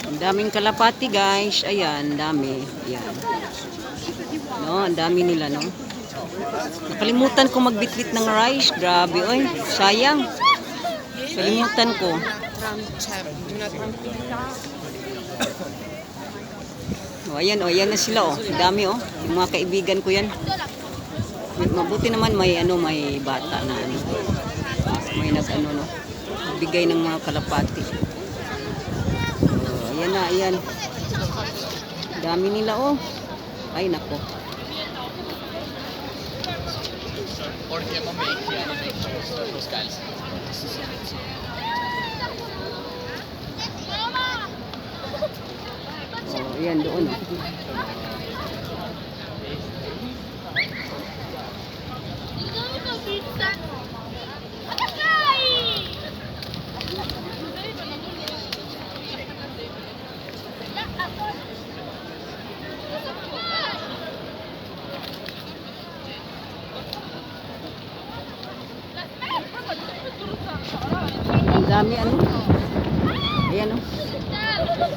Ang daming kalapati guys. Ayan, dami. Ayan. No, ang dami nila, no? Nakalimutan ko magbitbit ng rice. Grabe, oy. Sayang. Kalimutan ko. Oh, ayan na sila, oh. Dami, oh. Yung mga kaibigan ko yan. Mabuti naman may bata na ano. May no. Bigay ng mga kalapati. Oh, ayan na, ayan. Dami nila, oh. Ay, nako. Oh, ayan doon. Ang dami ano. Ayan oh.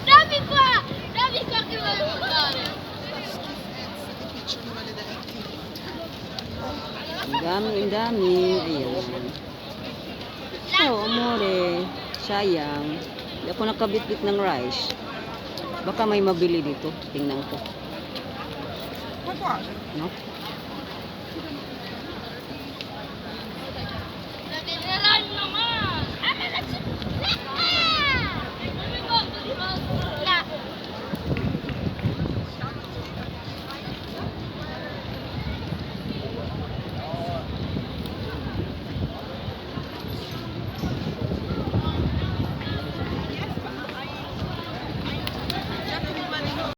Dammi qua! Dammi qua che voglio guardare! Ang dami. Ayan. Oh, amore. Sayang. Hindi ako nakabitbit ng rice. Baka may mabili dito. Tingnan ko. No?